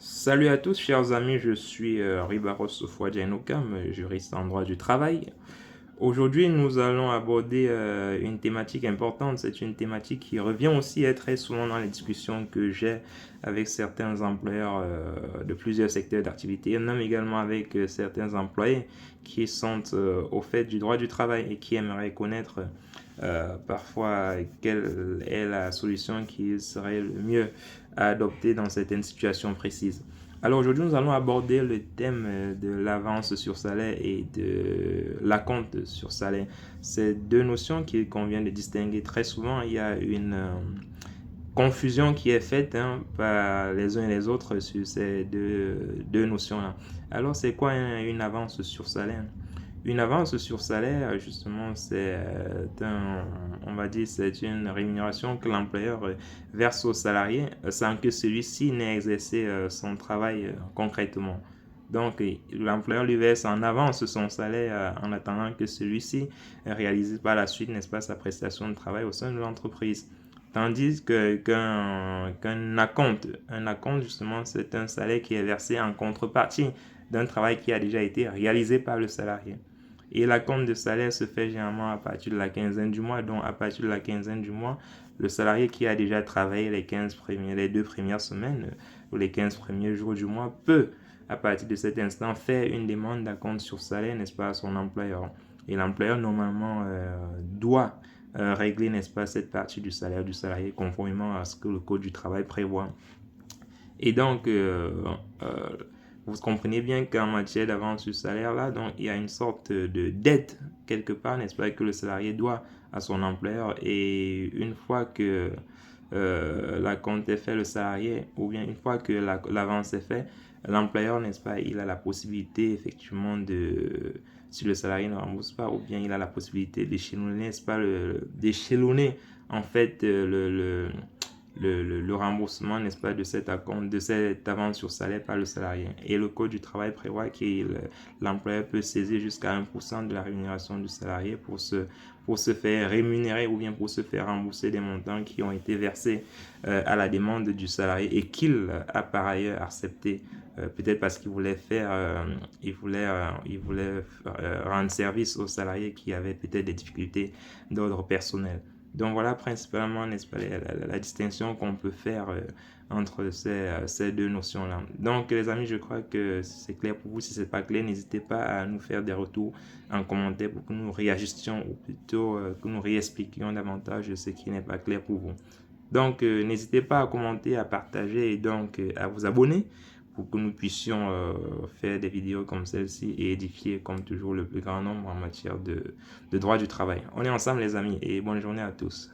Salut à tous, chers amis, je suis Ribaros Sofouadjainokam, juriste en droit du travail. Aujourd'hui, nous allons aborder une thématique importante. C'est une thématique qui revient aussi très souvent dans les discussions que j'ai avec certains employeurs de plusieurs secteurs d'activité, même également avec certains employés qui sont au fait du droit du travail et qui aimeraient connaître parfois quelle est la solution qui serait le mieux à adopter dans certaines situations précises. Alors aujourd'hui, nous allons aborder le thème de l'avance sur salaire et de l'acompte sur salaire. C'est deux notions qu'il convient de distinguer. Très souvent, il y a une confusion qui est faite par les uns et les autres sur ces deux notions-là. Alors, c'est quoi une avance sur salaire? Une avance sur salaire, justement, on va dire, c'est une rémunération que l'employeur verse au salarié sans que celui-ci n'ait exercé son travail concrètement. Donc, l'employeur lui verse en avance son salaire en attendant que celui-ci réalise par la suite, n'est-ce pas, sa prestation de travail au sein de l'entreprise. Tandis qu'un acompte, justement, c'est un salaire qui est versé en contrepartie d'un travail qui a déjà été réalisé par le salarié. Et l'acompte de salaire se fait généralement à partir de la quinzaine du mois. Donc, à partir de la quinzaine du mois, le salarié qui a déjà travaillé les 2 premières semaines ou les 15 premiers jours du mois peut, à partir de cet instant, faire une demande d'acompte sur salaire, n'est-ce pas, à son employeur. Et l'employeur, normalement, doit régler, n'est-ce pas, cette partie du salaire du salarié conformément à ce que le Code du travail prévoit. Et donc, vous comprenez bien qu'en matière d'avance sur salaire, là, donc, il y a une sorte de dette, quelque part, n'est-ce pas, que le salarié doit à son employeur. Et une fois que la compte est fait, le salarié, ou bien une fois que l'avance est fait, l'employeur, n'est-ce pas, il a la possibilité, effectivement, si le salarié ne rembourse pas, ou bien il a la possibilité d'échelonner, n'est-ce pas, d'échelonner, en fait, le remboursement, n'est-ce pas, de cette avance sur salaire par le salarié. Et le Code du travail prévoit que l'employeur peut saisir jusqu'à 1% de la rémunération du salarié pour se faire rémunérer ou bien pour se faire rembourser des montants qui ont été versés à la demande du salarié et qu'il a par ailleurs accepté. Peut-être parce qu'il voulait rendre service aux salariés qui avaient peut-être des difficultés d'ordre personnel. Donc voilà principalement, n'est-ce pas, la distinction qu'on peut faire entre ces deux notions-là. Donc les amis, je crois que c'est clair pour vous. Si ce n'est pas clair, n'hésitez pas à nous faire des retours en commentaire pour que nous réajustions ou plutôt que nous réexpliquions davantage ce qui n'est pas clair pour vous. Donc n'hésitez pas à commenter, à partager et donc à vous abonner pour que nous puissions faire des vidéos comme celle-ci et édifier comme toujours le plus grand nombre en matière de droit du travail. On est ensemble les amis et bonne journée à tous.